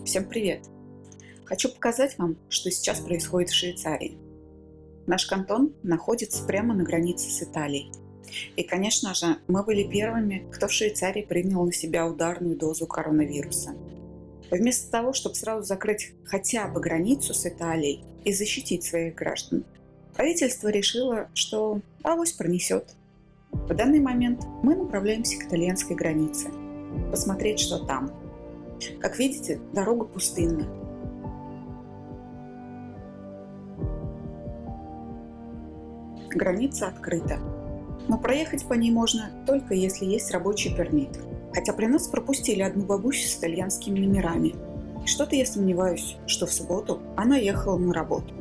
Всем привет! Хочу показать вам, что сейчас происходит в Швейцарии. Наш кантон находится прямо на границе с Италией. И, конечно же, мы были первыми, кто в Швейцарии принял на себя ударную дозу коронавируса. Вместо того, чтобы сразу закрыть хотя бы границу с Италией и защитить своих граждан, правительство решило, что авось пронесет. В данный момент мы направляемся к итальянской границе, посмотреть, что там. Как видите, дорога пустынна. Граница открыта, но проехать по ней можно только если есть рабочий пермит. Хотя при нас пропустили одну бабусю с итальянскими номерами. И что-то я сомневаюсь, что в субботу она ехала на работу.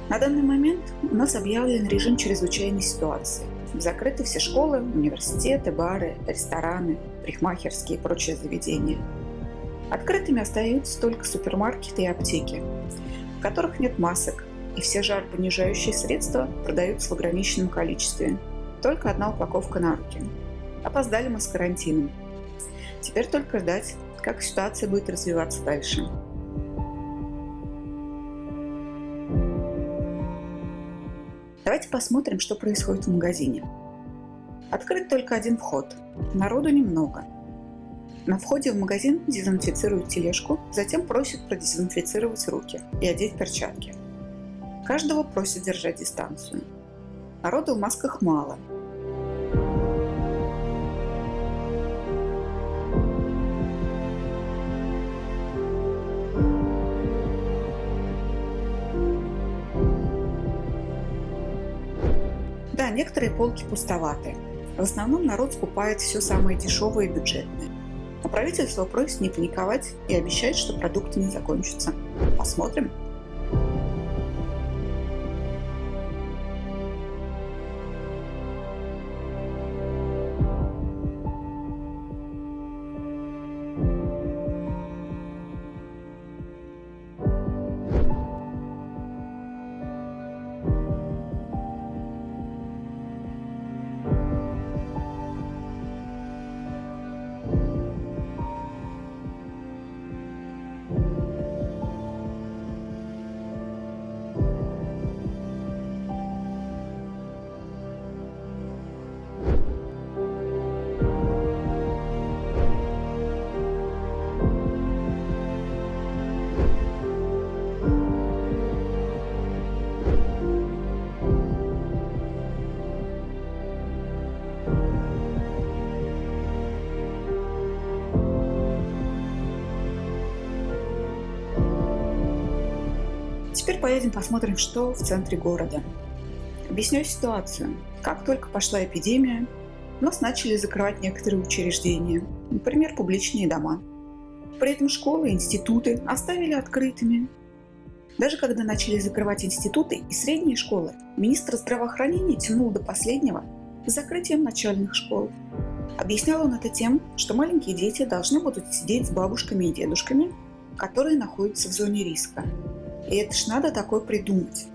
На данный момент у нас объявлен режим чрезвычайной ситуации. Закрыты все школы, университеты, бары, рестораны, парикмахерские и прочие заведения. Открытыми остаются только супермаркеты и аптеки, в которых нет масок, и все жаропонижающие средства продаются в ограниченном количестве. Только одна упаковка на руки. Опоздали мы с карантином. Теперь только ждать, как ситуация будет развиваться дальше. Давайте посмотрим, что происходит в магазине. Открыт только один вход. Народу немного. На входе в магазин дезинфицируют тележку, затем просят продезинфицировать руки и одеть перчатки. Каждого просят держать дистанцию. Народу в масках мало. Да, некоторые полки пустоваты. В основном народ скупает все самое дешевое и бюджетное. Но правительство просит не паниковать и обещает, что продукты не закончатся. Посмотрим. Теперь поедем посмотрим, что в центре города. Объясню ситуацию. Как только пошла эпидемия, нас начали закрывать некоторые учреждения, например, публичные дома. При этом школы и институты оставили открытыми. Даже когда начали закрывать институты и средние школы, министр здравоохранения тянул до последнего с закрытием начальных школ. Объяснял он это тем, что маленькие дети должны будут сидеть с бабушками и дедушками, которые находятся в зоне риска. И это ж надо такое придумать.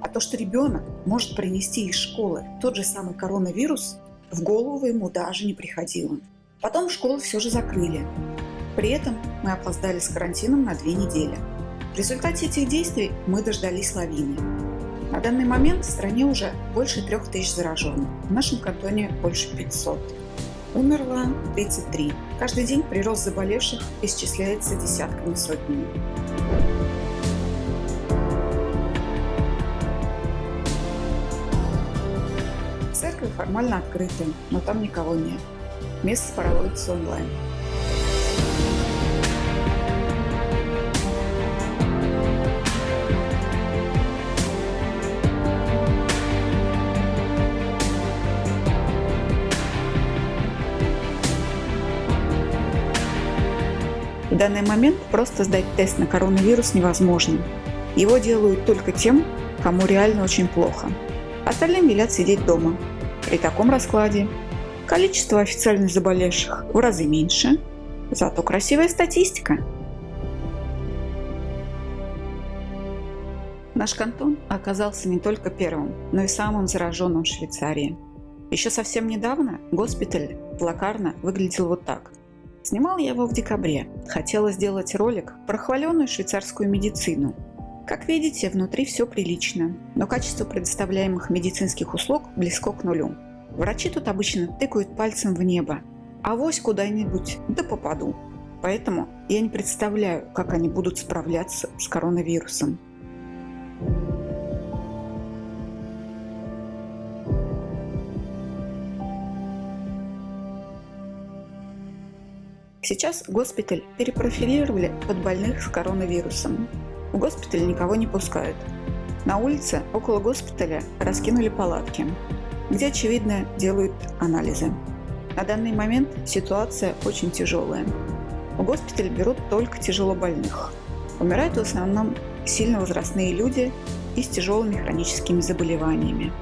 А то, что ребенок может принести из школы тот же самый коронавирус, в голову ему даже не приходило. Потом школы все же закрыли. При этом мы опоздали с карантином на 2 недели. В результате этих действий мы дождались лавины. На данный момент в стране уже больше 3000 зараженных, в нашем кантоне больше 500. Умерло 33. Каждый день прирост заболевших исчисляется десятками, сотнями. Церковь формально открыта, но там никого нет. Место проводится онлайн. В данный момент просто сдать тест на коронавирус невозможно. Его делают только тем, кому реально очень плохо. Остальным велят сидеть дома. При таком раскладе количество официально заболевших в разы меньше, зато красивая статистика. Наш кантон оказался не только первым, но и самым зараженным в Швейцарии. Еще совсем недавно госпиталь Плакарна выглядел вот так. Снимал я его в декабре. Хотела сделать ролик про хваленую швейцарскую медицину. Как видите, внутри все прилично, но качество предоставляемых медицинских услуг близко к нулю. Врачи тут обычно тыкают пальцем в небо. Авось куда-нибудь, да попаду. Поэтому я не представляю, как они будут справляться с коронавирусом. Сейчас госпиталь перепрофилировали под больных с коронавирусом. В госпиталь никого не пускают. На улице около госпиталя раскинули палатки, где, очевидно, делают анализы. На данный момент ситуация очень тяжелая. В госпиталь берут только тяжелобольных. Умирают в основном сильно возрастные люди и с тяжелыми хроническими заболеваниями.